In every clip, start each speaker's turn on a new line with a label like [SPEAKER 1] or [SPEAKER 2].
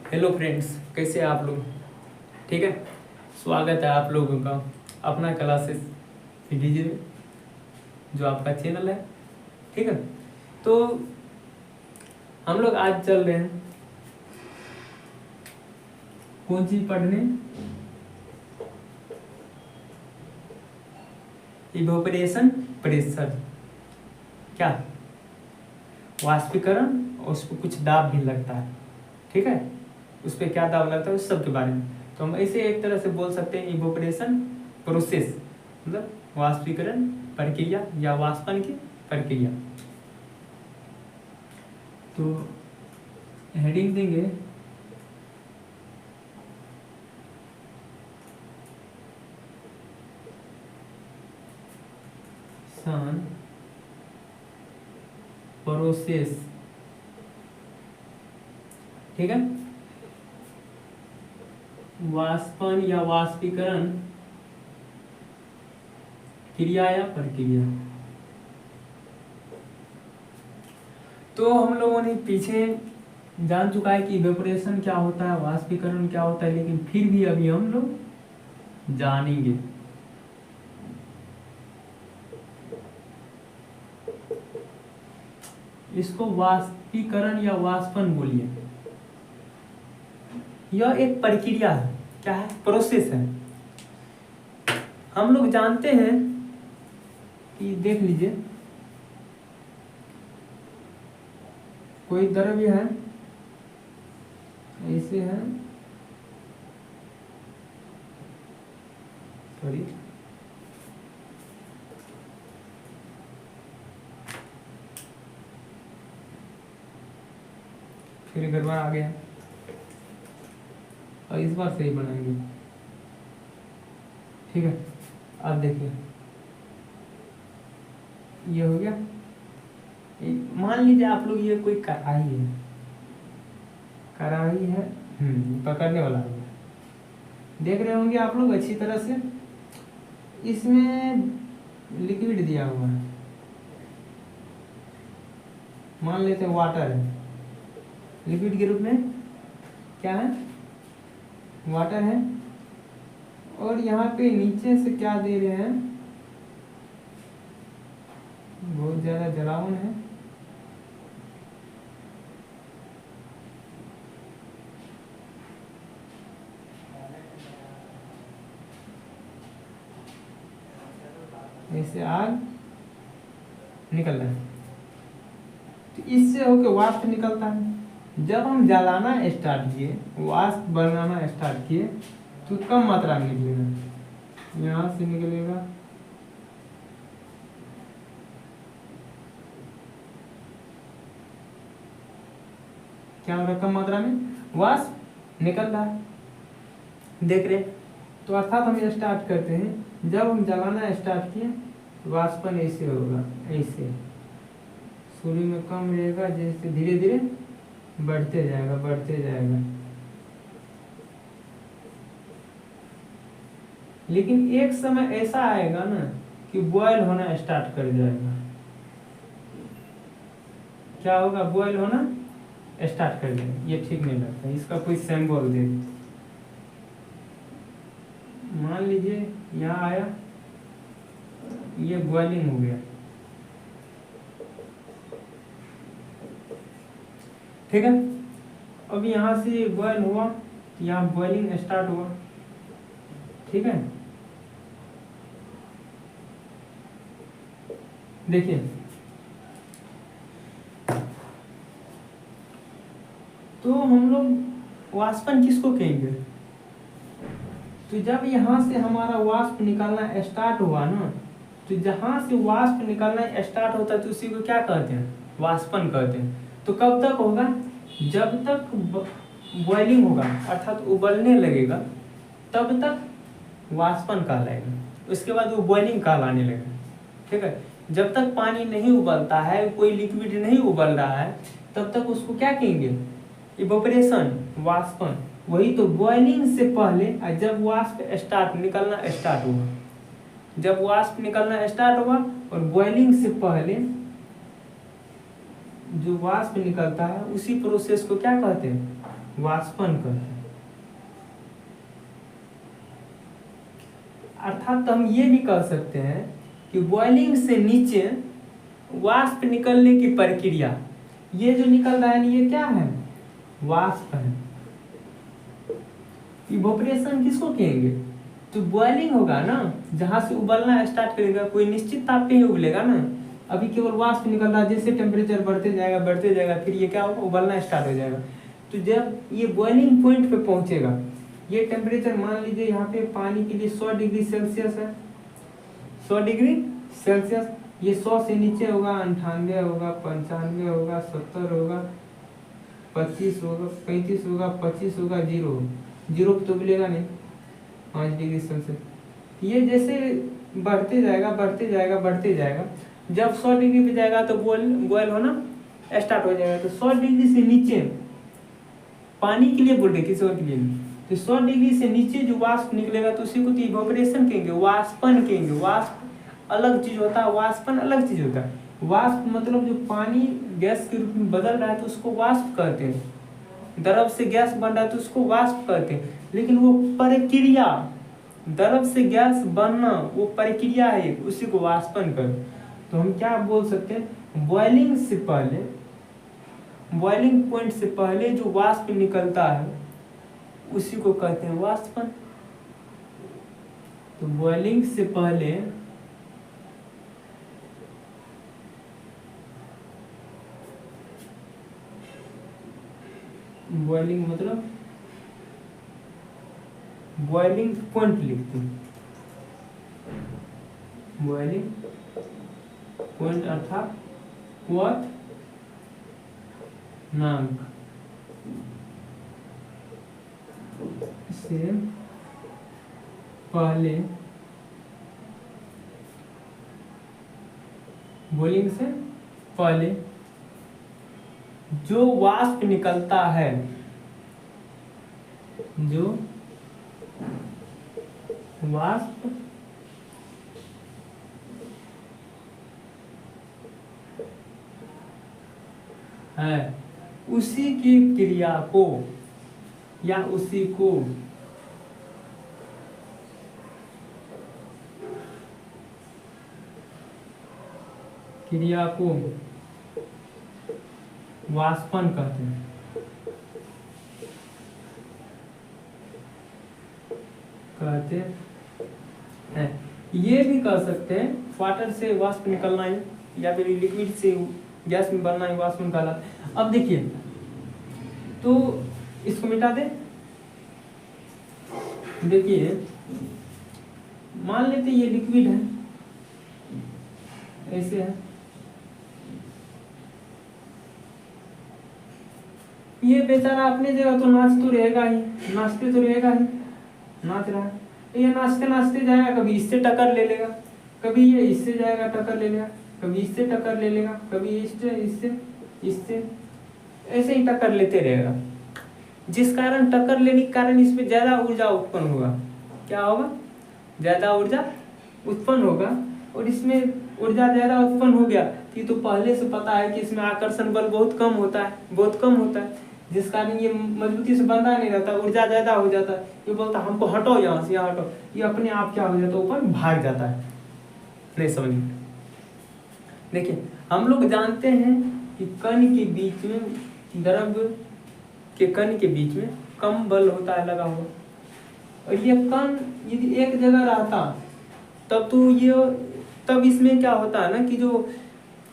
[SPEAKER 1] Hello friends, कैसे हैं आप लोग। ठीक है, स्वागत है आप लोगों का अपना क्लासेस सीडीजे में, जो आपका चैनल है। ठीक है, तो हम लोग आज चल रहे हैं कौन चीज पढ़ने, इवोपरेशन प्रेशर, क्या वाष्पीकरण, और उस पर कुछ दाब भी लगता है। ठीक है, उस पर क्या दाब लगता है उस सब के बारे में। तो हम ऐसे एक तरह से बोल सकते हैं इवोपरेशन प्रोसेस, मतलब वाष्पीकरण प्रक्रिया या वाष्पन की प्रक्रिया। तो हेडिंग देंगे सन प्रोसेस। ठीक है, वाष्पन या वाष्पीकरण क्रिया या प्रक्रिया। तो हम लोगों ने पीछे जान चुका है कि इवेपोरेशन क्या होता है, वाष्पीकरण क्या होता है, लेकिन फिर भी अभी हम लोग जानेंगे। इसको वाष्पीकरण या वाष्पन बोलिए। यह एक प्रक्रिया है, क्या है, प्रोसेस है। हम लोग जानते हैं कि देख लीजिए, कोई द्रव्य है, ऐसे है, सॉरी, फिर एक बार आ गया, और इस बार सही बनाएंगे। ठीक है, अब देखिए ये हो गया। मान लीजिए आप लोग ये कोई कढ़ाई है, कढ़ाई है, पकड़ने वाला है, देख रहे होंगे आप लोग अच्छी तरह से। इसमें लिक्विड दिया हुआ है, मान लेते हैं वाटर है, लिक्विड के रूप में क्या है, वाटर है। और यहाँ पे नीचे से क्या दे रहे हैं, बहुत ज्यादा जलावन है, ऐसे आग निकल रहा है। तो इससे होके वाष्प निकलता है। जब हम जलाना स्टार्ट किए, वाष्प बनाना स्टार्ट किए, तो कम मात्रा में निकलेगा, यहाँ से निकलेगा, क्या हो रहा है, कम मात्रा में वाष्प निकल रहा है, देख रहे। तो अर्थात हम स्टार्ट करते हैं, जब हम जलाना स्टार्ट किए वाष्पन ऐसे होगा, ऐसे शुरू में कम रहेगा, जैसे धीरे धीरे बढ़ते जाएगा, बढ़ते जाएगा। लेकिन एक समय ऐसा आएगा ना कि बॉयल होना स्टार्ट कर जाएगा। क्या होगा, बॉयल होना स्टार्ट कर जाएगा। ये ठीक नहीं लगता, इसका कोई सिंबल दे। मान लीजिए यहाँ आया, ये बॉइलिंग हो गया। ठीक है, अब यहाँ से बॉयल हुआ, यहाँ बॉइलिंग स्टार्ट हुआ। ठीक है, देखिए तो हम लोग वाष्पन किसको कहेंगे, तो जब यहाँ से हमारा वाष्प निकलना स्टार्ट हुआ ना, तो जहाँ से वाष्प निकलना स्टार्ट होता है तो उसी को क्या कहते हैं, वाष्पन कहते हैं। तो कब तक होगा, जब तक बॉइलिंग होगा, अर्थात उबलने लगेगा, तब तक वाष्पन कहलाएगा। उसके बाद वो बॉइलिंग कहलाने लगेगा। ठीक है, जब तक पानी नहीं उबलता है, कोई लिक्विड नहीं उबल रहा है, तब तक उसको क्या कहेंगे, इवेपोरेशन, वाष्पन। वही तो बॉइलिंग से पहले, जब वाष्प स्टार्ट निकलना स्टार्ट हुआ, जब वाष्प निकलना स्टार्ट हुआ और बॉइलिंग से पहले जो वाष्प निकलता है, उसी प्रोसेस को क्या कहते हैं, वाष्पन करते हैं। अर्थात हम ये भी कह सकते हैं कि बॉइलिंग से नीचे वाष्प निकलने की प्रक्रिया, ये जो निकल रहा है ये क्या है, वाष्प है। इवोपरेशन किसको कहेंगे, तो बॉइलिंग होगा ना, जहां से उबलना स्टार्ट करेगा, कोई निश्चित ताप पे ही उबलेगा ना। अभी केवल वाष्प निकल रहा है, जैसे टेम्परेचर बढ़ते जाएगा फिर ये क्या होगा, उबलना स्टार्ट हो जाएगा। तो जब ये बॉइलिंग पॉइंट पे पहुंचेगा, ये टेम्परेचर मान लीजिए यहाँ पे पानी के लिए 100 डिग्री सेल्सियस है, 100 डिग्री सेल्सियस, ये 100 से नीचे होगा 98 होगा, 95 होगा, 70 होगा, 25 होगा, 35 होगा, 25 होगा, 0 जीरो तो मिलेगा नहीं, 5 डिग्री सेल्सियस। ये जैसे बढ़ते जाएगा, जब 100 डिग्री पे जाएगा तो बॉयल होना स्टार्ट हो जाएगा। तो 100 डिग्री से नीचे पानी के लिए बोल रहे, किसी और के लिए नहीं, तो 100 डिग्री से नीचे जो वाष्प निकलेगा तो उसी को तो इवोपरेशन कहेंगे, वाष्पन कहेंगे। वाष्प अलग चीज होता है, वाष्पन अलग चीज होता है। वाष्प मतलब जो पानी गैस के रूप में बदल रहा है तो उसको वाष्प कहते हैं, द्रव से गैस बन रहा है तो उसको वाष्प कहते हैं। लेकिन वो प्रक्रिया, द्रव से गैस बनना वो प्रक्रिया है, उसी को वाष्पन कर। तो हम क्या बोल सकते हैं, बॉइलिंग से पहले, बॉइलिंग पॉइंट से पहले जो वाष्प निकलता है उसी को कहते हैं वाष्पन। तो बॉइलिंग से पहले बॉइलिंग मतलब बॉइलिंग पॉइंट लिखते हैं, बॉइलिंग पॉइंट अर्थात क्वथ नाक से पहले, बॉइलिंग से पहले जो वाष्प निकलता है, जो वाष्प है उसी की क्रिया को या उसी को क्रिया को वाष्पन कहते हैं। कहते हैं ये भी कह सकते हैं वाटर से वाष्प निकलना है या फिर लिक्विड से गैस में बनना है, वाष्प निकाला। अब देखिए, तो इसको मिटा दे। देखिए मान लेते ये लिक्विड है, ऐसे है, ये बेचारा अपने जगह तो नाच तो रहेगा ही, नाचते तो रहेगा ही, नाच रहा है। ये नाचते नाचते जाएगा, कभी इससे टक्कर ले लेगा, कभी ये इससे जाएगा टक्कर ले लेगा, कभी इससे टक्कर ले लेगा, कभी इससे ऐसे ही टक्कर लेते रहेगा। जिस कारण टक्कर लेने के कारण इसमें ज्यादा ऊर्जा उत्पन्न होगा। क्या होगा? ज्यादा ऊर्जा उत्पन्न होगा। और इसमें ऊर्जा ज्यादा उत्पन्न हो गया तो पहले से पता है कि इसमें आकर्षण बल बहुत कम होता है, जिस कारण ये मजबूती से बंधा नहीं रहता, ऊर्जा ज्यादा हो जाता है। ये बोलता हमको हटो यहाँ से, यहाँ हटो, ये अपने आप क्या हो जाता है, ऊपर भाग जाता है। नहीं समझिए, देखिए हम लोग जानते हैं कि कण के बीच में, द्रव के कण के बीच में कम बल होता है लगा हुआ, और ये कण यदि एक जगह रहता तब इसमें क्या होता है ना कि जो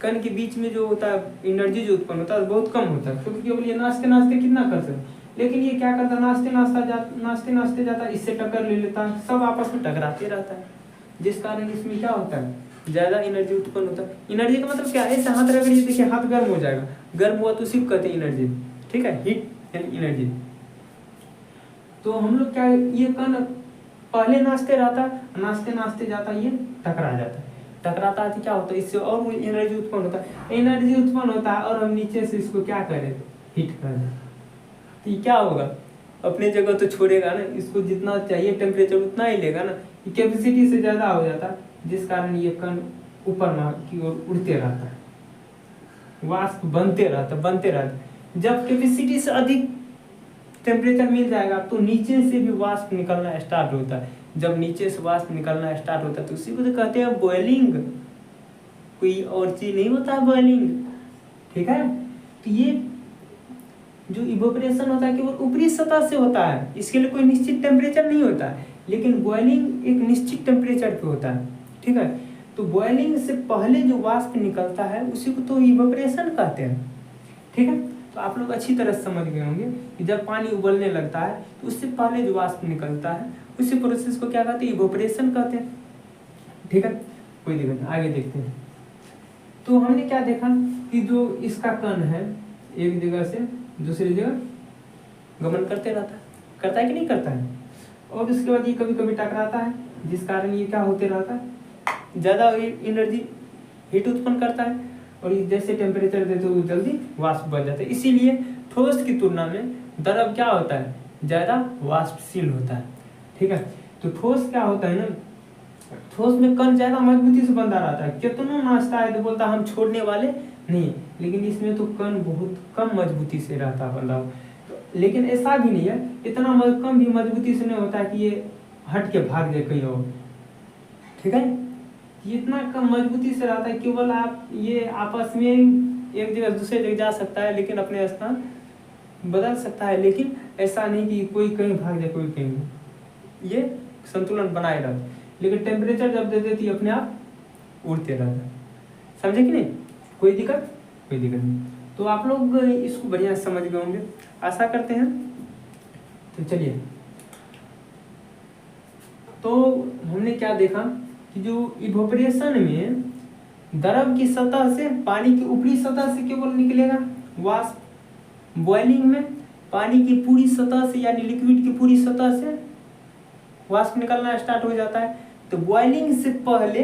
[SPEAKER 1] कण के बीच में जो होता है एनर्जी जो उत्पन्न होता है बहुत कम होता है, क्योंकि केवल ये नाचते नाचते कितना कर सकते। लेकिन ये क्या करता है, नाचते नाचते जाता है, इससे टक्कर ले लेता है, सब आपस में टकराते रहता है, जिस कारण इसमें क्या होता है, ज्यादा एनर्जी उत्पन्न होता है। एनर्जी का मतलब क्या है, ऐसे हाथ रगड़िए, देखिए हाथ गर्म हो जाएगा, गर्म हुआ तो उसी को कहते हैं एनर्जी, ठीक है, हीट एंड एनर्जी। तो हम लोग क्या, ये कण पहले नाचते रहता, नाचते नाचते जाता, ये टकरा जाता है, टकराता है तो क्या होता है, इससे और एनर्जी उत्पन्न होता है, एनर्जी उत्पन्न होता है, और हम नीचे से इसको क्या करें, हीट कर दें। तो ये क्या होगा, अपने जगह तो छोड़ेगा ना, इसको जितना चाहिए टेम्परेचर उतना ही लेगा ना, कैपेसिटी से ज्यादा हो जाता है, जिस कारण ये कण ऊपर की ओर उड़ते रहता है, वाष्प बनते रहता। जब कैपेसिटी से अधिक टेम्परेचर मिल जाएगा तो नीचे से भी वाष्प निकलना स्टार्ट होता है। जब नीचे से वाष्प निकलना स्टार्ट होता है तो उसी को तो कहते हैं बॉइलिंग, कोई और चीज नहीं होता है बॉइलिंग, ठीक है। तो ये जो इवोपरेशन होता है केवल ऊपरी सतह से होता है, इसके लिए कोई निश्चित टेम्परेचर नहीं होता है, लेकिन बॉइलिंग एक निश्चित टेम्परेचर पे होता है, ठीक है। तो बॉइलिंग से पहले जो वाष्प निकलता है उसी को तो इवोपरेशन कहते हैं, ठीक है। तो आप लोग अच्छी तरह समझ गए होंगे कि जब पानी उबलने लगता है तो उससे पहले जो वाष्प निकलता है उसी प्रोसेस को क्या कहते हैं, इवोपरेशन कहते हैं, ठीक है। कोई दिक्कत नहीं, आगे देखते हैं। तो हमने क्या देखा कि जो इसका कण है एक जगह से दूसरी जगह गमन करते रहता है, करता है कि नहीं करता है, और उसके बाद ये कभी कभी टकराता है, जिस कारण ये क्या होते रहता है, ज़्यादा एनर्जी हीट उत्पन्न करता है, और ये जैसे टेम्परेचर देते हो जल्दी वाष्प बन जाता है। इसीलिए ठोस की तुलना में द्रव क्या होता है, ज़्यादा वाष्पशील होता है, ठीक है। तो ठोस क्या होता है ना, ठोस में कण ज़्यादा मजबूती से बंधा रहता है, कितना नाचता है तो बोलता हम छोड़ने वाले नहीं, लेकिन इसमें तो कण बहुत कम मजबूती से रहता है बंधा हुआ। तो लेकिन ऐसा भी नहीं है, इतना कम भी मजबूती से नहीं होता है कि ये हट के भाग जाए कहीं और, ठीक है। ये इतना कम मजबूती से रहता है, केवल आप ये आपस में एक जगह दूसरे जगह जा सकता है, लेकिन अपने स्थान बदल सकता है, लेकिन ऐसा नहीं कि कोई कहीं भाग जाए कोई कहीं, ये संतुलन बनाए रहता है। लेकिन टेम्परेचर जब दे देती है अपने आप उड़ते रहता है, समझे कि नहीं, कोई दिक्कत नहीं। तो आप लोग इसको बढ़िया समझ गए होंगे, आशा करते हैं। तो चलिए, तो हमने क्या देखा कि जो इवोपरेशन में द्रव की सतह से पानी की ऊपरी सतह से केवल निकलेगा वाष्प, बॉइलिंग में पानी की पूरी सतह से यानी लिक्विड की पूरी सतह से वाष्प निकलना स्टार्ट हो जाता है। तो बॉइलिंग से पहले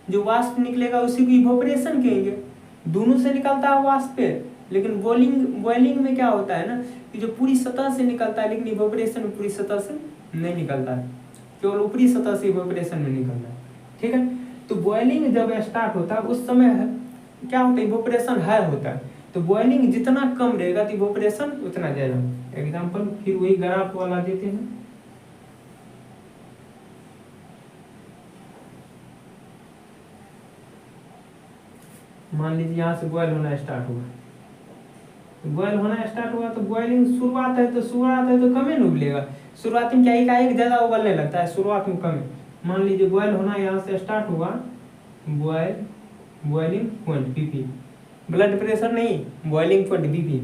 [SPEAKER 1] जो वाष्प निकलेगा उसी को इवोपरेशन कहेंगे, दोनों से निकलता है वाष्प पे, लेकिन बॉइलिंग में क्या होता है ना कि जो पूरी सतह से निकलता है, लेकिन इवोपरेशन में पूरी सतह से नहीं निकलता है, केवल ऊपरी सतह से इवोपरेशन में निकलता है, ठीक है। तो बॉइलिंग जब स्टार्ट होता है उस समय क्या होता है, इवोपरेशन हाई होता है। तो बॉइलिंग जितना कम रहेगा तो इवोपरेशन उतना ज्यादा। एग्जाम्पल फिर वही ग्राफ वाला देते हैं। मान लीजिए यहाँ से बॉयल होना स्टार्ट हुआ, बॉयल होना स्टार्ट हुआ तो बॉइलिंग शुरुआत है तो कम ही उबलेगा, शुरुआत में क्या एक ज़्यादा उबलने लगता है, शुरुआत में कम। मान लीजिए बॉयल होना यहाँ से स्टार्ट हुआ, boiling point BP, blood pressure नहीं, बॉइलिंग पॉइंट बीपी,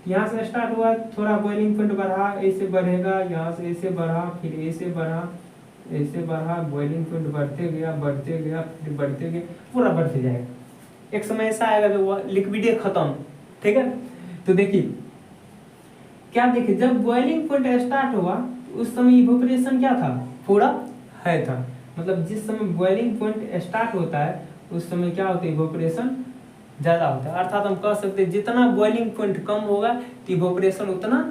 [SPEAKER 1] यहाँ से स्टार्ट हुआ, थोड़ा बॉइलिंग पॉइंट बढ़ा, ऐसे बढ़ेगा, यहाँ से ऐसे बढ़ा, फिर ऐसे बढ़ा, बॉइलिंग पॉइंट बढ़ते गया, फिर बढ़ते गया, पूरा बढ़ते जाएगा। एक समय ऐसा आएगा जो लिक्विड खत्म, ठीक है। तो देखिए क्या देखिए, जब बॉइलिंग पॉइंट स्टार्ट हुआ उस समय इवोपरेशन क्या था, पूरा है था, मतलब जिस समय बॉइलिंग पॉइंट स्टार्ट होता है उस समय क्या होता है, इवोपरेशन ज़्यादा होता है। अर्थात हम कह सकते हैं जितना बॉइलिंग पॉइंट कम होगा तो इवोपरेशन उतना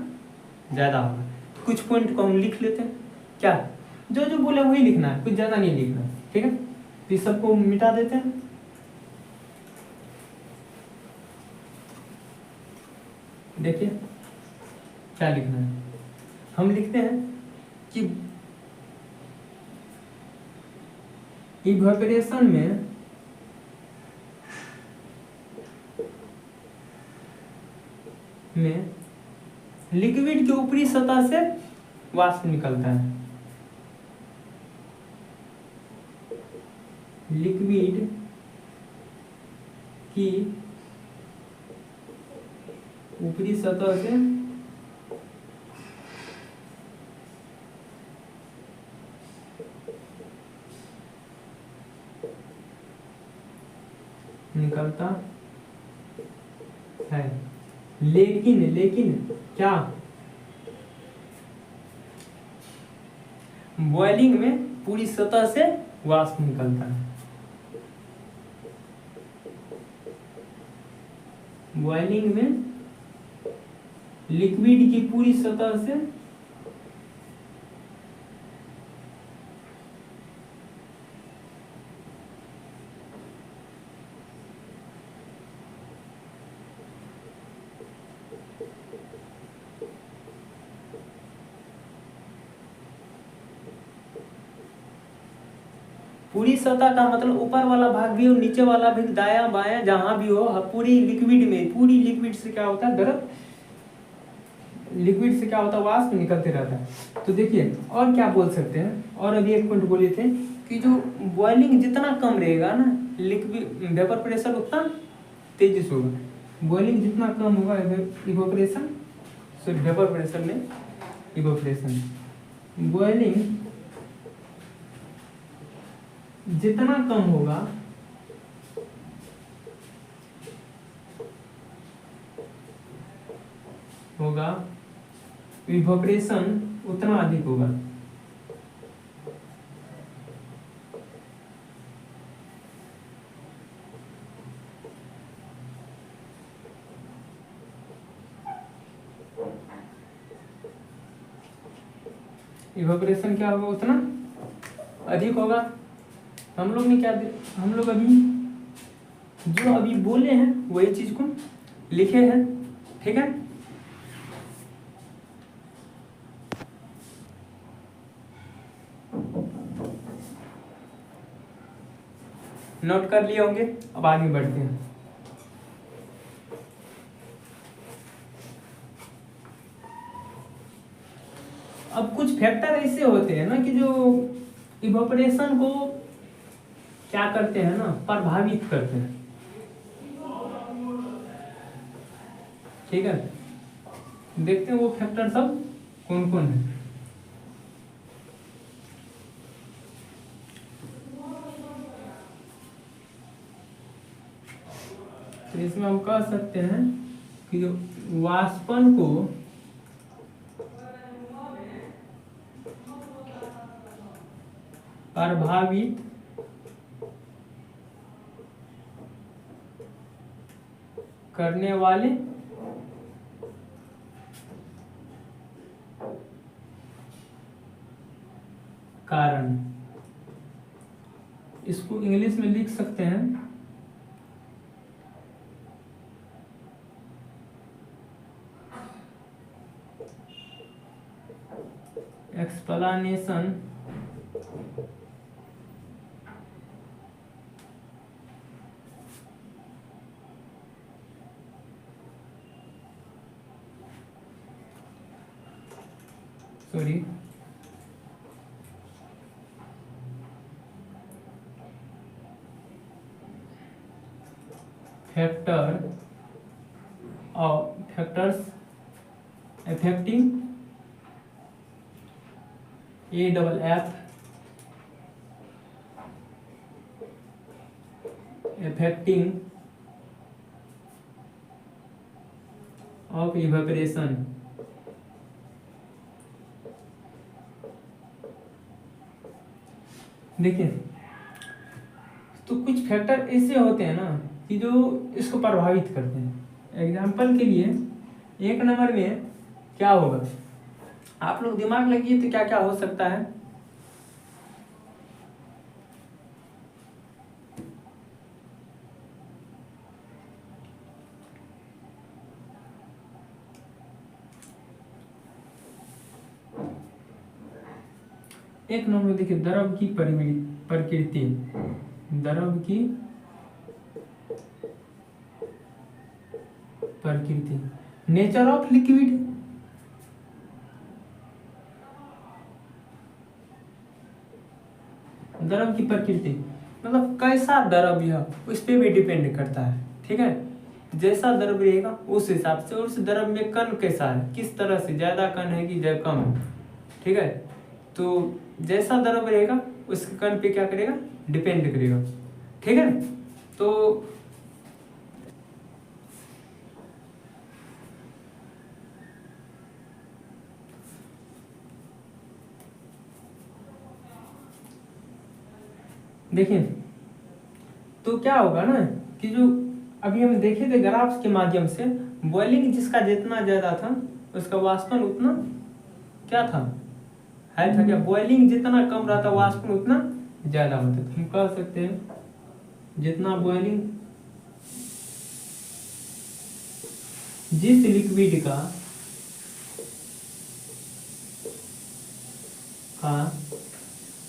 [SPEAKER 1] ज़्यादा होगा। तो कुछ पॉइंट को हम लिख लेते हैं, क्या जो बोले वही लिखना है, कुछ ज़्यादा नहीं लिखना, ठीक है। तो इस सबको मिटा देते हैं। देखिए क्या लिखना है, हम लिखते हैं कि इवैपोरेशन में लिक्विड की ऊपरी सतह से वाष्प निकलता है, लिक्विड की ऊपरी सतह से निकलता है, लेकिन क्या बॉइलिंग में पूरी सतह से वाष्प निकलता है, बॉइलिंग में लिक्विड की पूरी सतह से पूरी सतह का मतलब ऊपर वाला भाग भी और नीचे वाला भी, दायां बायां जहां भी हो, पूरी लिक्विड में, पूरी लिक्विड से क्या होता है, द्रव लिक्विड से क्या होता है, वाष्प निकलते रहता है। तो देखिए और क्या बोल सकते हैं, और अभी एक पॉइंट बोले थे कि जो बॉइलिंग जितना कम रहेगा ना, लिक्विड वेपर प्रेशर उतना तेजी से होगा। बॉइलिंग जितना कम होगा, इवोपरेशन, सॉरी वेपर प्रेशर में इवोपरेशन, बॉइलिंग जितना कम होगा इवोपरेशन उतना अधिक होगा। इवोपरेशन क्या होगा, उतना अधिक होगा। हम लोग अभी जो अभी बोले हैं वही चीज को लिखे हैं, ठीक है। नोट कर लिए होंगे, अब आगे बढ़ते हैं। अब कुछ फैक्टर ऐसे होते हैं ना कि जो इवोपरेशन को क्या करते हैं ना, प्रभावित करते हैं, ठीक है। देखते हैं वो फैक्टर सब कौन कौन है। तो इसमें हम कह सकते हैं कि जो वाष्पन को प्रभावित करने वाले कारण, इसको इंग्लिश में लिख सकते हैं explanation sorry factors affecting affecting of evaporation। देखिए तो कुछ फैक्टर ऐसे होते हैं ना कि जो इसको प्रभावित करते हैं। एग्जाम्पल के लिए एक नंबर में क्या होगा, आप लोग दिमाग लगाइए तो क्या क्या हो सकता है। एक नंबर देखिए, द्रव की प्रकृति, द्रव की प्रकृति, नेचर ऑफ लिक्विड, द्रव की प्रकृति मतलब कैसा द्रव यह, उस पर भी डिपेंड करता है, ठीक है। जैसा द्रव रहेगा उस हिसाब से, उस द्रव में कण कैसा है, किस तरह से, ज्यादा कण है कि ज्यादा कम है, ठीक है। तो जैसा द्रव रहेगा उसके कण पे क्या करेगा, डिपेंड करेगा, ठीक है। तो देखिए तो क्या होगा ना कि जो अभी हम देखे थे ग्राफ्स के माध्यम से, बॉइलिंग जिसका जितना ज्यादा था उसका वाष्पन उतना क्या था, है था क्या। बॉइलिंग जितना कम रहता वाष्पन उतना ज्यादा होता है। हम कह सकते हैं जितना बॉइलिंग, जिस लिक्विड का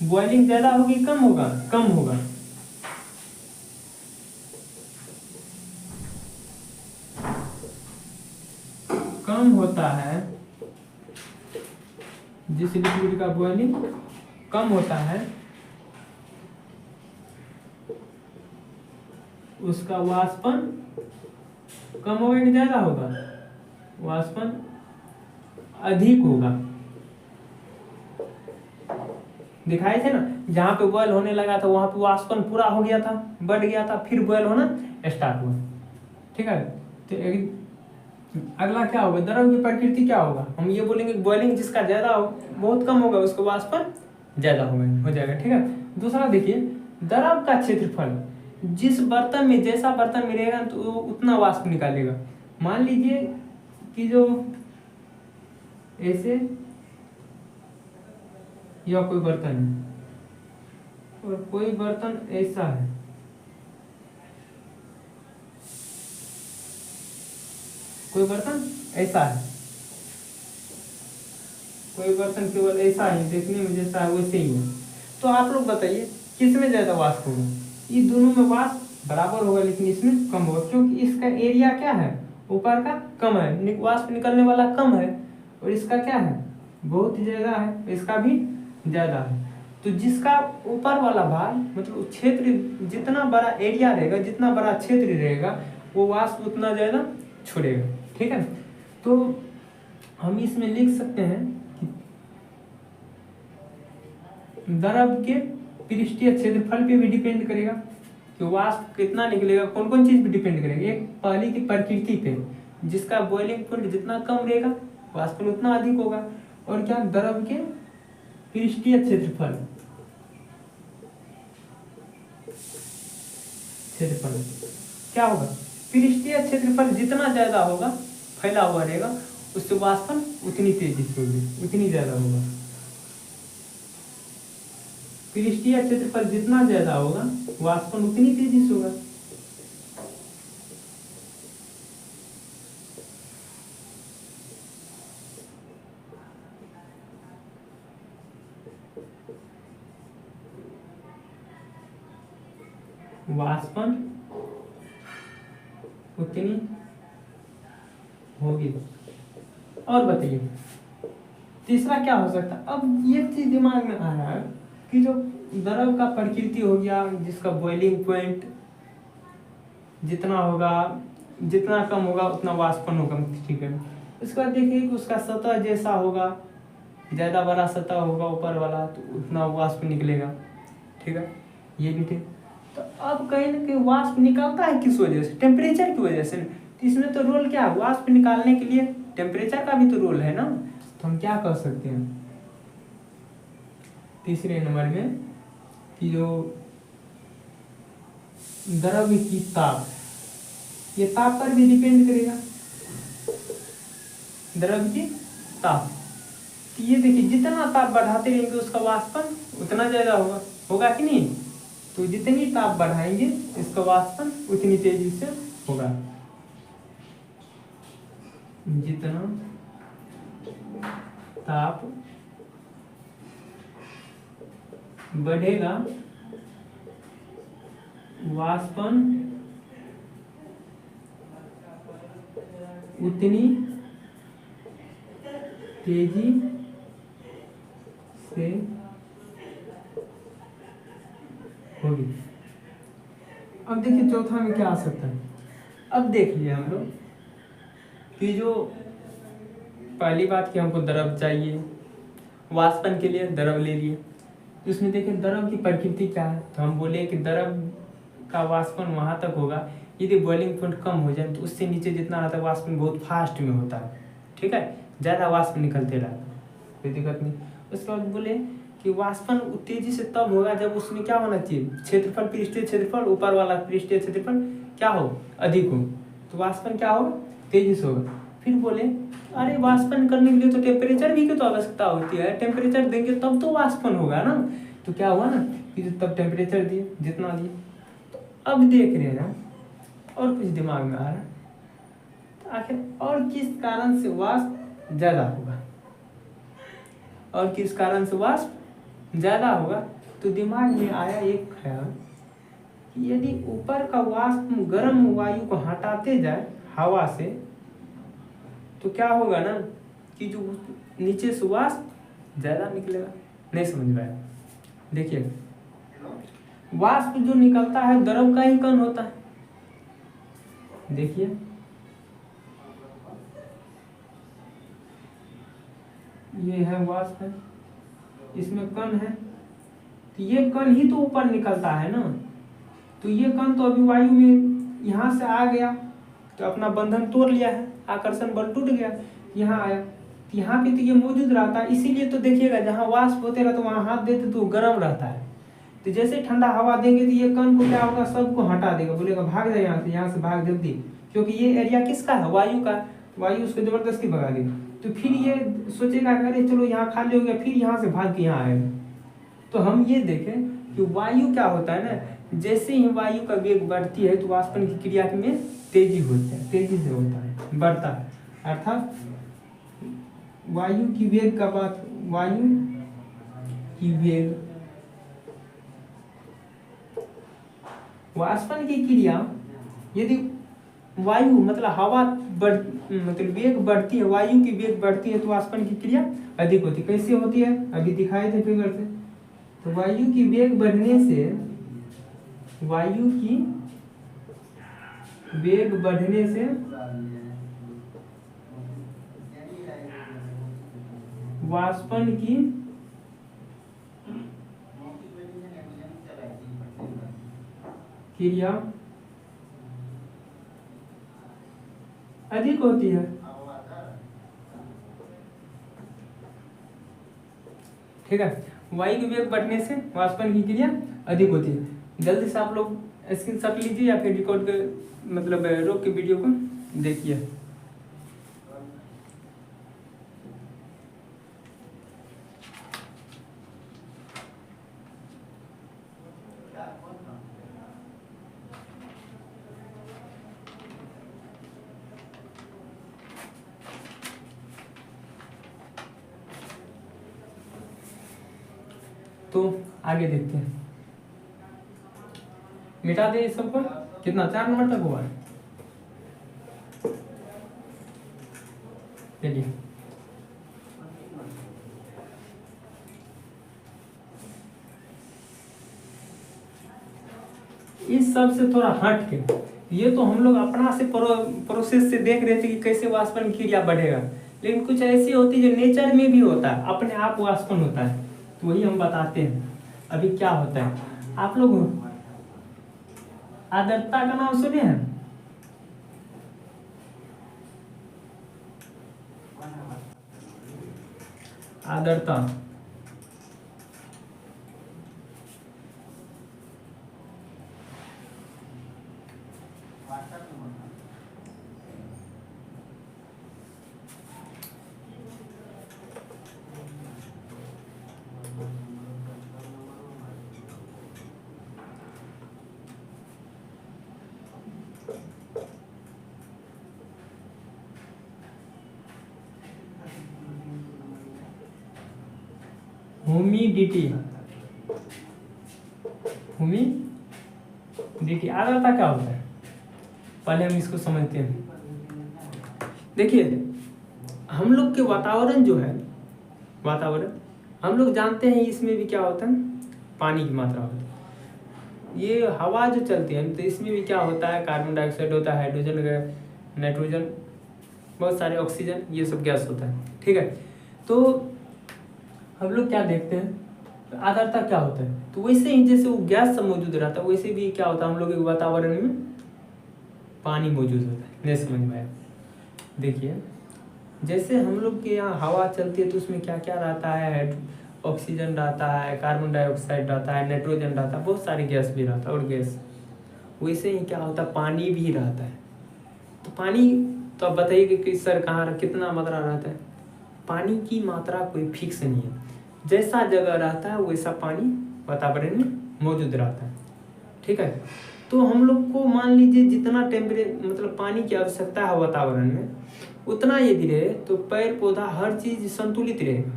[SPEAKER 1] बॉइलिंग ज्यादा होगी कम होगा? कम होगा। कम होता है जिस लिक्विड का बॉइलिंग कम होता है उसका वाष्पन कम होगा कि ज्यादा होगा? वाष्पन अधिक होगा। दिखाए थे ना, जहाँ पे बॉयल होने लगा था वहां पे वाष्पन पूरा हो गया था, बढ़ गया था, फिर बॉयल होना स्टार्ट हुआ। ठीक है, तो अगला क्या होगा? द्रव की प्रकृति क्या होगा? हम ये बोलेंगे बॉइलिंग जिसका ज्यादा हो, बहुत कम होगा उसका वाष्पन ज्यादा हो जाएगा। ठीक है, दूसरा देखिए, द्रव का क्षेत्रफल, जिस बर्तन में जैसा बर्तन में रहेगा तो वो उतना वाष्प निकालेगा। मान लीजिए कि जो ऐसे या कोई बर्तन है और कोई बर्तन ऐसा है, कोई बर्तन ऐसा है, कोई बर्तन केवल ऐसा ही देखने में जैसा है वैसे ही हो, तो आप लोग बताइए किसमें ज्यादा वाष्प होगा? ये दोनों में वाष्प बराबर होगा लेकिन इसमें कम होगा, क्योंकि इसका एरिया क्या है? ऊपर का कम है, वाष्प निकलने वाला कम है, और इसका क्या है? बहुत ज्यादा है, इसका भी ज्यादा है। तो जिसका ऊपर वाला भाग मतलब क्षेत्र, जितना बड़ा एरिया रहेगा, जितना बड़ा क्षेत्र रहेगा, वो वाष्प उतना ज्यादा छोड़ेगा। ठीक है, तो हम इसमें लिख सकते हैं कि द्रव के पृष्ठीय क्षेत्रफल पे भी डिपेंड करेगा कि वाष्प कितना निकलेगा। कौन कौन चीज पे डिपेंड करेगा? एक पहली की प्रकृति पे, जिसका बॉइलिंग पॉइंट जितना कम रहेगा वाष्पन उतना अधिक होगा। और क्या? द्रव के पृष्ठीय क्षेत्रफल, क्षेत्रफल क्या होगा? पृष्ठीय क्षेत्रफल जितना ज्यादा होगा, फैला हुआ रहेगा, उससे वाष्पन उतनी तेजी से होगी, उतनी ज्यादा होगा। पृष्ठीय क्षेत्रफल जितना ज्यादा होगा वाष्पन उतनी तेजी से होगा। वाष्पन उतनी होगी। और बताइए तीसरा क्या हो सकता है? अब ये चीज दिमाग में आ रहा है कि जो द्रव का प्रकृति हो गया, जिसका बॉइलिंग पॉइंट जितना होगा, जितना कम होगा उतना वाष्पन होगा। ठीक है, उसके बाद देखिए कि उसका सतह जैसा होगा, ज्यादा बड़ा सतह होगा ऊपर वाला तो उतना वाष्प निकलेगा। ठीक है, ये भी ठीक। तो अब कहीं ना कहीं वाष्प निकलता है किस वजह से? टेम्परेचर की वजह से। तो इसमें तो रोल क्या है? वाष्प निकालने के लिए टेम्परेचर का भी तो रोल है ना। तो हम क्या कर सकते हैं तीसरे नंबर में कि जो द्रव की ताप, ये ताप पर भी डिपेंड करेगा। द्रव की ताप, ये देखिए जितना ताप बढ़ाते रहेंगे उसका वाष्पन उतना ज्यादा होगा, होगा कि नहीं? तो जितनी ताप बढ़ाएंगे इसका वाष्पन उतनी तेजी से होगा। जितना ताप बढ़ेगा वाष्पन उतनी तेजी से होगी। अब देखिए चौथा में क्या आ सकता है? अब देख लिए हम लोग कि जो पहली बात कि हमको द्रव चाहिए, वाष्पन के लिए द्रव ले लिए। तो इसमें देखिए द्रव की प्रकृति क्या है? तो हम बोले कि द्रव का वाष्पन वहां तक होगा यदि बॉइलिंग पॉइंट कम हो जाए, तो उससे नीचे जितना आता है वाष्पन बहुत फास्ट में होता है। ठीक है, ज्यादा वाष्प निकलते रहता है, कोई दिक्कत नहीं। उसके बाद बोले कि वाष्पन तेजी से तब होगा जब उसमें क्या होना चाहिए? क्षेत्रफल, पृष्ठीय क्षेत्रफल, ऊपर वाला पृष्ठीय क्षेत्रफल क्या हो? अधिक हो, तो वाष्पन क्या होगा? तेजी से होगा। फिर बोले अरे वाष्पन करने के लिए तो टेम्परेचर भी की तो आवश्यकता होती है, टेम्परेचर देंगे तब तो वाष्पन होगा ना। तो क्या हुआ ना कि तब टेम्परेचर दिए जितना दिए। तो अब देख रहे हैं ना, और कुछ दिमाग में आ रहा है, तो आखिर और किस कारण से वाष्प ज्यादा होगा और किस कारण से वाष्प ज़्यादा होगा तो दिमाग में आया एक ख्याल कि यदि ऊपर का वाष्प गर्म वायु को हटाते जाए हवा से तो क्या होगा ना कि जो नीचे से वाष्प ज़्यादा निकलेगा। नहीं समझ में आया? देखिए वाष्प जो निकलता है द्रव का ही कण होता है। देखिए ये है वाष्प है, इसमें कण है, तो ये कण ही तो ऊपर निकलता है ना। तो ये कण तो अभी वायु में यहाँ से आ गया तो अपना बंधन तोड़ लिया है, आकर्षण बल टूट गया, यहाँ आया तो यहाँ पे तो ये मौजूद रहता है। इसीलिए तो देखिएगा जहाँ वाष्प होते रहते वहाँ हाथ देते तो गर्म रहता है। तो जैसे ठंडा हवा देंगे तो ये कण को क्या होगा, सबको हटा देगा, बोलेगा भाग जाए यहाँ से भाग जल्दी, क्योंकि ये एरिया किसका है, वायु का। वायु उसको जबरदस्ती भगा देगा। तो फिर ये सोचेगा अरे चलो यहाँ खाली हो गया, फिर यहाँ से भाग के यहाँ आएगा। तो हम ये देखें कि वायु क्या होता है ना, जैसे ही वायु का वेग बढ़ती है तो वाष्पन की क्रिया में तेजी होती है, तेजी से होता है, बढ़ता है। अर्थात वायु की वेग का बात, वायु की वेग वाष्पन की क्रिया यदि वायु मतलब हवा मतलब वेग बढ़ती है, वायु की वेग बढ़ती है तो वाष्पन की क्रिया अधिक होती है। कैसे होती है अभी दिखाए थे फिगर से। तो वायु की वेग बढ़ने से, वायु की वेग बढ़ने से वाष्पन की क्रिया अधिक होती है। ठीक है, वायु की वेग बढ़ने से वाष्पन की क्रिया अधिक होती है। जल्दी से आप लोग स्क्रीनशॉट लीजिए या फिर रिकॉर्ड के मतलब रोक के वीडियो को देखिए। तो आगे देखते हैं, मिटा दे इस सबको। कितना 4 नंबर तक हुआ है। चलिए इस सब से थोड़ा हट के, ये तो हम लोग अपना से प्रोसेस से देख रहे थे कि कैसे वाष्पन की क्रिया बढ़ेगा, लेकिन कुछ ऐसी होती है जो नेचर में भी होता है, अपने आप वाष्पन होता है। तो वही हम बताते हैं अभी क्या होता है। आप लोग आर्द्रता का नाम सुने हैं? आर्द्रता ह्यूमिडिटी, ह्यूमिडिटी आर्द्रता क्या होता है, पहले हम इसको समझते हैं। देखिए हम लोग के वातावरण जो है, वातावरण हम लोग जानते हैं इसमें भी क्या होता है, पानी की मात्रा होती है। ये हवा जो चलती है तो इसमें भी क्या होता है, कार्बन डाइऑक्साइड होता है, हाइड्रोजन, नाइट्रोजन, बहुत सारे ऑक्सीजन, ये सब गैस होता है। ठीक है, तो हम लोग क्या देखते हैं आर्द्रता क्या होता है। तो वैसे ही जैसे वो गैस सब मौजूद रहता है वैसे भी क्या होता है हम लोग के वातावरण में पानी मौजूद होता है। नहीं समझ में आया? देखिए जैसे हम लोग के यहाँ हवा चलती है तो उसमें क्या क्या रहता है, ऑक्सीजन रहता है, कार्बन डाइऑक्साइड रहता है, नाइट्रोजन रहता है, बहुत सारी गैस भी रहता है और गैस। वैसे ही क्या होता है पानी भी रहता है। तो पानी तो आप बताइए कि सर कहाँ कितना मात्रा रहता है। पानी की मात्रा कोई फिक्स नहीं है, जैसा जगह रहता है वैसा पानी वातावरण में मौजूद रहता है। ठीक है, तो हम लोग को मान लीजिए जितना टेम्परेचर मतलब पानी की आवश्यकता है वातावरण में उतना यदि रहे तो पेड़ पौधा हर चीज संतुलित रहेगा।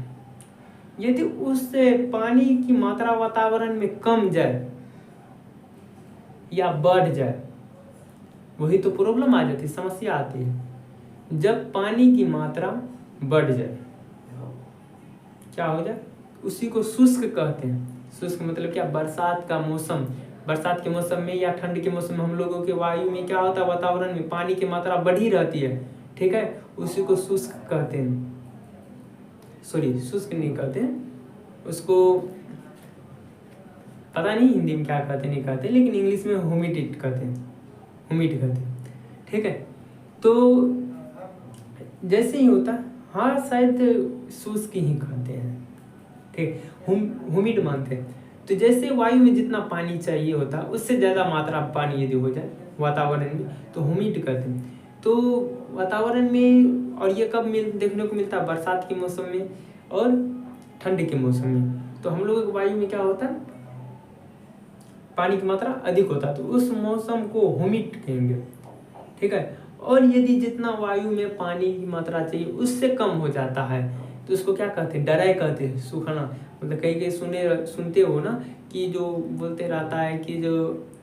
[SPEAKER 1] यदि उस पानी की मात्रा वातावरण में कम जाए या बढ़ जाए, वही तो प्रॉब्लम आ जाती है, समस्या आती है। जब पानी की मात्रा बढ़ जाए, क्या हो जाए, उसी को शुष्क कहते हैं। शुष्क मतलब क्या, बरसात का मौसम, बरसात के मौसम में या ठंड के मौसम में हम लोगों के वायु में क्या होता है, वातावरण में पानी की मात्रा बढ़ी रहती है, ठीक है, उसी को शुष्क कहते हैं। सॉरी, शुष्क नहीं कहते हैं उसको, पता नहीं हिंदी में क्या कहते नहीं कहते, लेकिन इंग्लिश में ह्यूमिडिटी कहते हैं, ह्यूमिड कहते हैं, ठीक है। तो जैसे ही होता है, हाँ शायद शुष्क ही कहते हैं, ठीक, ह्यूमिड मानते हैं। तो जैसे वायु में जितना पानी चाहिए होता है उससे ज़्यादा मात्रा पानी यदि हो जाए वातावरण में तो ह्यूमिड कहते हैं। तो वातावरण में, और ये कब देखने को मिलता है, बरसात के मौसम में और ठंड के मौसम में। तो हम लोगों की वायु में क्या होता है, पानी की मात्रा अधिक होता है, तो उस मौसम को ह्यूमिड कहेंगे, ठीक है। और यदि जितना वायु में पानी की मात्रा चाहिए उससे कम हो जाता है तो उसको क्या कहते हैं, ड्राई कहते हैं, सूखना। मतलब कई कई सुनते हो ना कि जो बोलते रहता है कि जो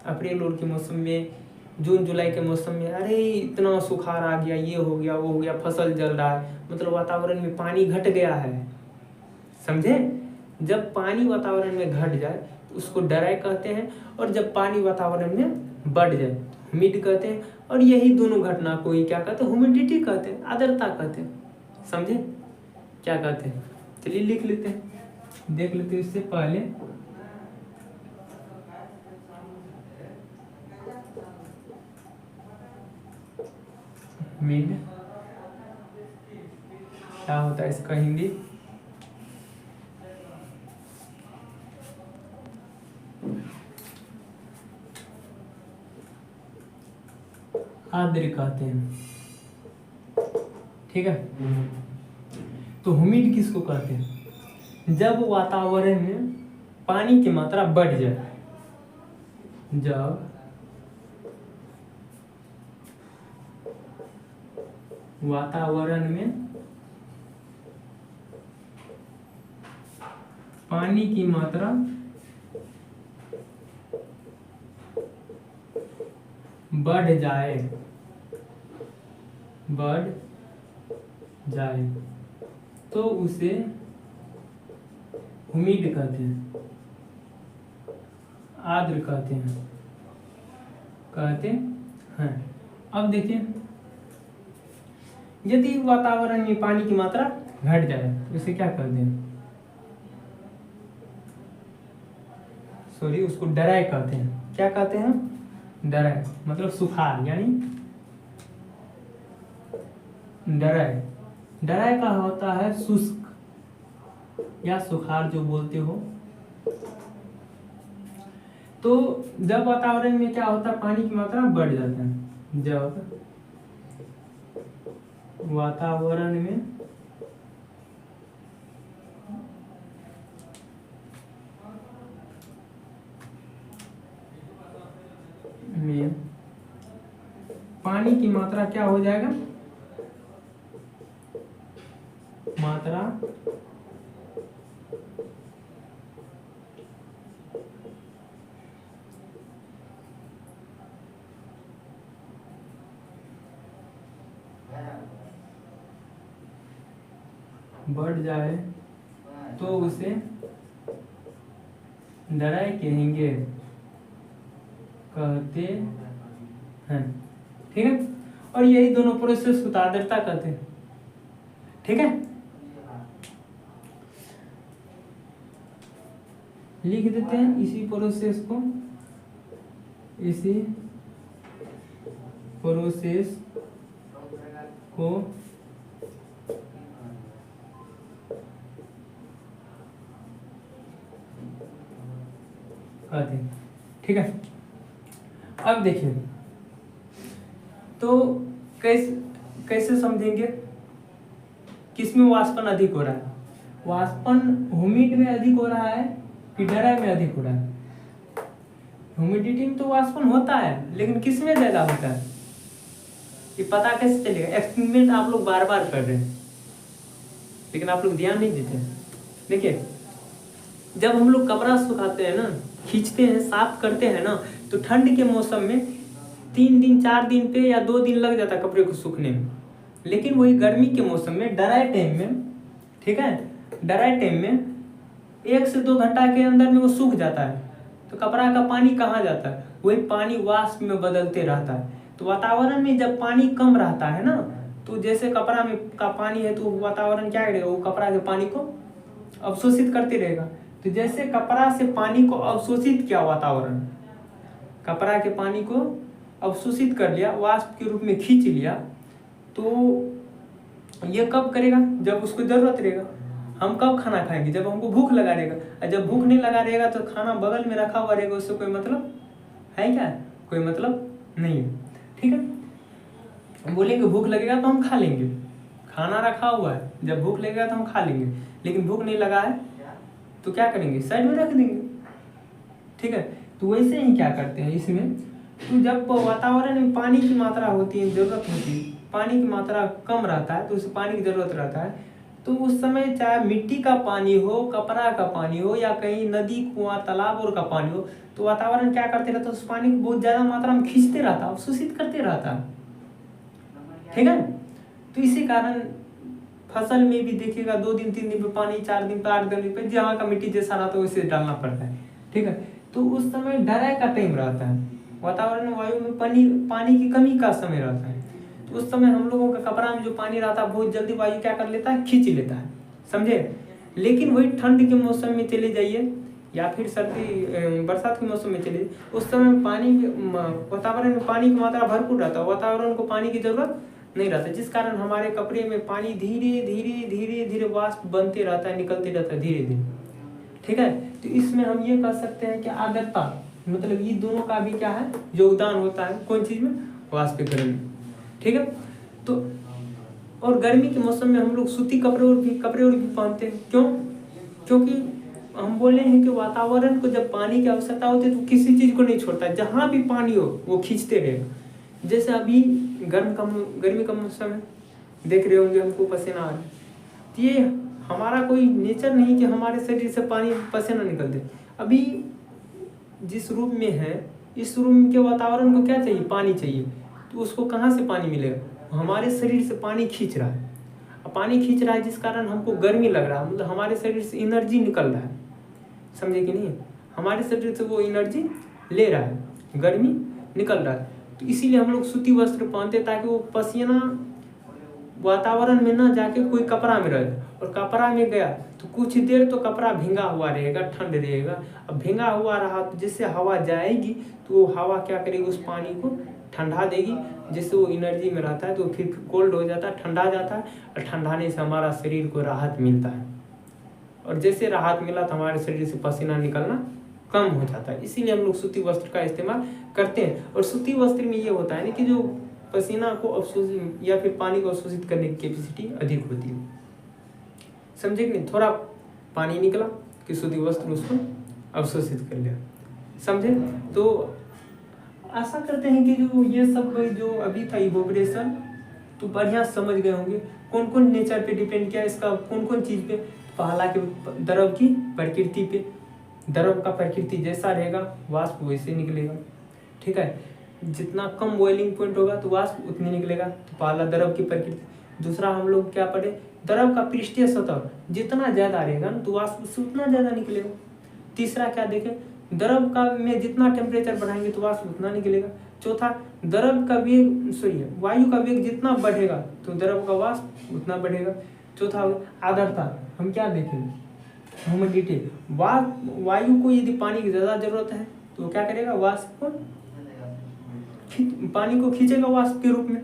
[SPEAKER 1] अप्रैल और के मौसम में, जून जुलाई के मौसम में, अरे इतना सुखाड़ आ गया, ये हो गया वो हो गया, फसल जल रहा है, मतलब वातावरण में पानी घट गया है, समझे। जब पानी वातावरण में घट जाए तो उसको ड्राई कहते हैं, और जब पानी वातावरण में बढ़ जाए तो ह्यूमिड कहते हैं। और यही दोनों घटना को ही क्या कहते हैं, ह्यूमिडिटी कहते हैं, आर्द्रता कहते हैं, समझे क्या कहते हैं। चलिए लिख लेते हैं, देख लेते हैं इससे पहले। ह्यूमिड क्या होता है इसका हिंदी, आर्द्र कहते हैं, ठीक है। तो ह्यूमिड किसको कहते हैं, जब वातावरण में पानी की मात्रा बढ़ जाए, जब वातावरण में पानी की मात्रा बढ़ जाए, तो उसे ह्यूमिड कहते हैं, आर्द्र कहते हैं। अब देखिए, यदि वातावरण में पानी की मात्रा घट जाए तो उसे क्या कहते हैं, सॉरी, उसको ड्राई कहते हैं। क्या कहते हैं, ड्राई, मतलब सुखाड़, यानी ड्राई का होता है शुष्क या सुखाड़ जो बोलते हो। तो जब वातावरण में क्या होता है, पानी की मात्रा बढ़ जाता है, जब वातावरण में पानी की मात्रा क्या हो जाएगा, मात्रा बढ़ जाए तो उसे ड्राई कहेंगे, कहते हैं, ठीक है। और यही दोनों प्रोसेस को आर्द्रता कहते हैं, ठीक है। लिख देते हैं इसी प्रोसेस को, इसी प्रोसेस को कहते हैं, ठीक है। अब देखिए, तो कैसे समझेंगे, किसमें वाष्पन अधिक हो रहा है, वाष्पन ह्यूमिड में अधिक हो रहा है कि ड्राई में अधिक हो रहा है। ह्यूमिडिटी में तो वाष्पन होता है, लेकिन किस में ज्यादा होता है ये पता कैसे चलेगा। एक्सपेरिमेंट आप लोग बार बार कर रहे हैं लेकिन आप लोग ध्यान नहीं देते। देखिए जब हम लोग कपड़ा सुखाते हैं ना, खींचते हैं, साफ करते हैं ना, तो ठंड के मौसम में 3 दिन 4 दिन पे या 2 दिन लग जाता है कपड़े को सूखने में। लेकिन वही गर्मी के मौसम में ड्राई टाइम में, ठीक है, ड्राई टाइम में 1 से 2 घंटा के अंदर में वो सूख जाता है। तो कपड़ा का पानी कहाँ जाता है? वही पानी वाष्प में बदलते रहता है। तो वातावरण में जब पानी कम रहता है ना, तो जैसे कपड़ा में का पानी है तो वातावरण क्या करेगा, वो कपड़ा के पानी को अवशोषित करते रहेगा। तो जैसे कपड़ा से पानी को अवशोषित किया वातावरण, कपड़ा के पानी को अवशोषित कर लिया, वाष्प के रूप में खींच लिया, तो ये कब करेगा? जब उसको जरूरत रहेगा। हम कब खाना खाएंगे? जब हमको भूख लगा रहेगा। और जब भूख नहीं लगा रहेगा तो खाना बगल में रखा हुआ रहेगा, उससे कोई मतलब है क्या? कोई मतलब नहीं है, ठीक है। बोलेंगे भूख लगेगा तो हम खा लेंगे, खाना रखा हुआ है, जब भूख लगेगा तो हम खा लेंगे। लेकिन भूख नहीं लगा है तो क्या करेंगे? साइड में रख देंगे, ठीक है। तो वैसे ही क्या करते हैं इसमें, तो जब वातावरण में पानी की मात्रा होती है, जरूरत होती है, पानी की मात्रा कम रहता है, तो उसे पानी की जरूरत रहता है, तो उस समय चाहे मिट्टी का पानी हो, कपड़ा का पानी हो, या कहीं नदी, कुआं, तालाब और का पानी हो, तो वातावरण क्या करते रहता है? उस पानी को बहुत ज्यादा मात्रा में खींचते रहता है, अवशोषित करते रहता है, ठीक है। तो इसी कारण फसल में भी देखिएगा 2 दिन 3 दिन पे पानी, 4 दिन पे, 8 दिन पे, जहाँ का मिट्टी जैसा रहता है वैसे डालना पड़ता है, ठीक है। तो उस समय ड्राई का टाइम रहता है, वातावरण में वायु में पानी की कमी का समय रहता है। तो उस समय हम लोगों का कपड़ा में जो पानी रहता है बहुत जल्दी वायु क्या कर लेता है? खींच लेता है, समझे। लेकिन वही ठंड के मौसम में चले जाइए या फिर सर्दी बरसात के मौसम में चले जाइए, उस समय वातावरण में पानी की मात्रा भरपूर रहता है, वातावरण को पानी की जरूरत नहीं रहता, जिस कारण हमारे कपड़े में पानी धीरे धीरे धीरे धीरे वाष्प बनते रहता है, निकलते रहता है धीरे धीरे, ठीक है। तो इसमें हम ये कह सकते हैं कि आर्द्रता, मतलब ये दोनों का भी क्या है? योगदान होता है कौन चीज में? वाष्पीकरण में, ठीक है। तो और गर्मी के मौसम में हम लोग सूती कपड़े और भी पहनते हैं, क्यों? क्योंकि हम बोले हैं कि वातावरण को जब पानी की आवश्यकता होती है तो किसी चीज को नहीं छोड़ता, जहां भी पानी हो वो खींचते रहेगा। जैसे अभी गर्मी का मौसम है, देख रहे होंगे हमको पसीना आ रहा है, तो ये हमारा कोई नेचर नहीं कि हमारे शरीर से पानी पसीना निकलते। अभी जिस रूम में है, इस रूम के वातावरण को क्या चाहिए? पानी चाहिए। तो उसको कहाँ से पानी मिलेगा? हमारे शरीर से पानी खींच रहा है, पानी खींच रहा है जिस कारण हमको गर्मी लग रहा है, मतलब हमारे शरीर से एनर्जी निकल रहा है, समझे कि नहीं? हमारे शरीर से वो एनर्जी ले रहा है, गर्मी निकल रहा है। तो इसीलिए हम लोग सूती वस्त्र पहनते ताकि वो पसीना वातावरण में ना जाके कोई कपड़ा में रहे, और कपड़ा में गया तो कुछ देर तो कपड़ा भींगा हुआ रहेगा, ठंड रहेगा। अब भींगा हुआ रहा तो जिससे हवा जाएगी तो वो हवा क्या करेगी? उस पानी को ठंडा देगी, जिससे वो एनर्जी में रहता है, तो फिर कोल्ड हो जाता है, ठंडा जाता है, और ठंडाने से हमारा शरीर को राहत मिलता है, और जैसे राहत मिला तो हमारे शरीर से पसीना निकलना कम हो जाता है। इसीलिए हम लोग सूती वस्त्र का इस्तेमाल करते हैं। और सूती वस्त्र में ये होता है ना कि जो पसीना को अवशोषित या फिर पानी को अवशोषित करने की कैपेसिटी अधिक होती है, समझे कि नहीं? थोड़ा पानी निकला कि सूती वस्त्र उसको अवशोषित कर लिया, समझे। तो आशा करते हैं कि जो ये सब जो अभी था इवोपरेशन, तो बढ़िया समझ गए होंगे कौन कौन नेचर पे डिपेंड किया, इसका कौन कौन चीज पे। पहला के द्रव की प्रकृति पे, द्रव का प्रकृति जैसा रहेगा वाष्प वैसे निकलेगा, ठीक है। जितना कम बॉइलिंग पॉइंट होगा तो वाष्प उतनी निकलेगा, तो पहला द्रव की प्रकृति। दूसरा हम लोग क्या पढ़े? द्रव का पृष्ठीय सतह जितना ज्यादा रहेगा ना तो वाष्प उससे उतना ज्यादा निकलेगा। तीसरा क्या देखें? द्रव का में जितना टेम्परेचर बढ़ाएंगे तो वाष्प उतना निकलेगा। चौथा, द्रव का वेग वायु का वेग जितना बढ़ेगा तो द्रव का वाष्प उतना बढ़ेगा। चौथा आर्द्रता, हम क्या देखेंगे? ह्यूमिडिटी, वायु को यदि पानी की ज्यादा जरूरत है तो क्या करेगा? वाष्प को पानी को खींचेगा, वाष्प के रूप में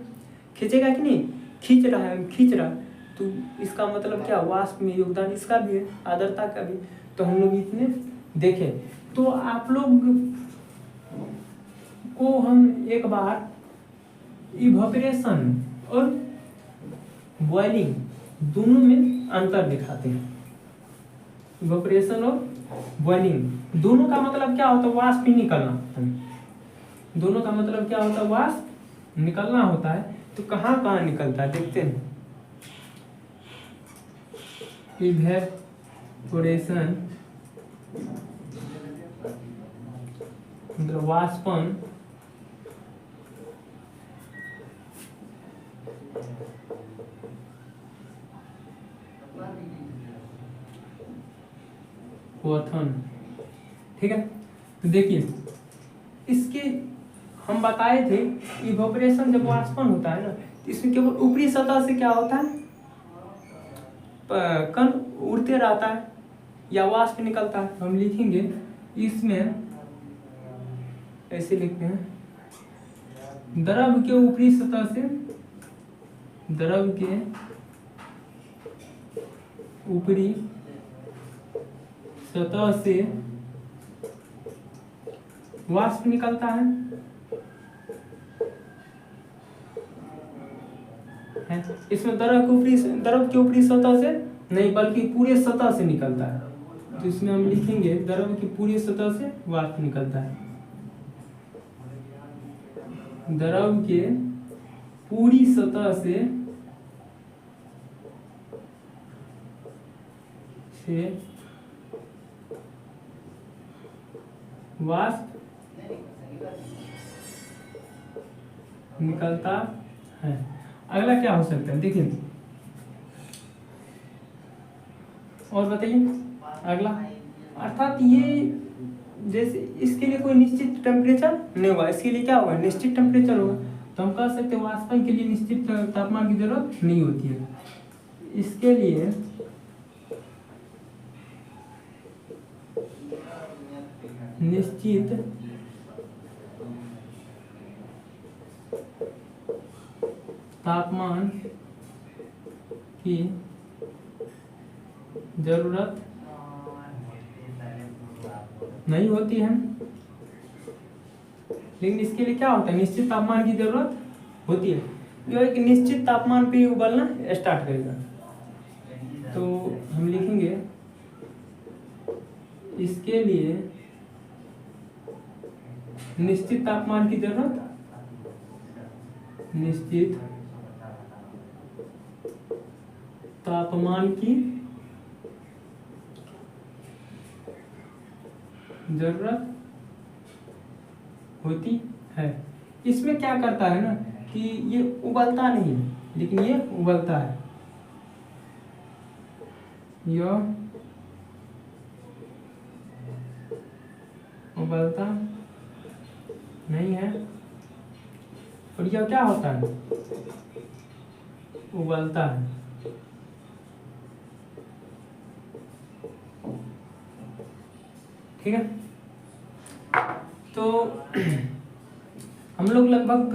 [SPEAKER 1] खींचेगा कि नहीं? खींच रहा है, तो इसका मतलब क्या? वाष्प में योगदान इसका भी है, आर्द्रता का भी। तो हम लोग इतने देखें। तो आप लोग को हम एक बार इवेपोरेशन और बॉइलिंग दोनों में अंतर दिखाते हैं। इवेपोरेशन और बॉइलिंग दोनों का मतलब क्या होता है? वाष्प ही निकलना। दोनों का मतलब क्या होता है? वाष्प निकलना होता है। तो कहाँ कहाँ निकलता है देखते हैं। इवेपोरेशन मतलब वाष्पन क्वथन। ठीक है, तो देखिए इसके हम बताए थे इवेपोरेशन जब वाष्पन होता है ना, तो इसमें केवल ऊपरी सतह से क्या होता है, कण उड़ते रहता है या वाष्प निकलता है। हम लिखेंगे इसमें ऐसे लिखते हैं, द्रव के ऊपरी सतह से, द्रव के ऊपरी सतह से वाष्प निकलता है। इसमें द्रव के ऊपरी सतह से नहीं बल्कि पूरे सतह से निकलता है, तो इसमें हम लिखेंगे द्रव की पूरी सतह से वाष्प निकलता है। द्रव के पूरी सतह से वाष्प निकलता है। अगला क्या हो सकता है देखिए, और बताइए अगला, अर्थात ये जैसे इसके लिए कोई निश्चित टेम्परेचर नहीं होगा, इसके लिए क्या होगा, निश्चित टेम्परेचर होगा। तो हम कह सकते हैं वाष्पन के लिए निश्चित तापमान की जरूरत नहीं होती है। इसके लिए निश्चित तापमान की जरूरत नहीं होती है, लेकिन इसके लिए क्या होता है, निश्चित तापमान की जरूरत होती है। जो एक निश्चित तापमान पे उबलना स्टार्ट करेगा। तो हम लिखेंगे इसके लिए निश्चित तापमान की जरूरत, निश्चित तापमान की जरूरत होती है। इसमें क्या करता है ना कि ये उबलता नहीं है, लेकिन ये उबलता है, यह उबलता नहीं है, और यह क्या होता है, उबलता है। ठीक है, तो हम लोग लगभग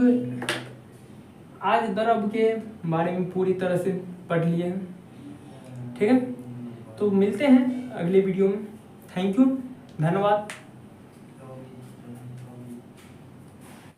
[SPEAKER 1] आज द्रव के बारे में पूरी तरह से पढ़ लिए हैं। ठीक है, तो मिलते हैं अगले वीडियो में। थैंक यू, धन्यवाद।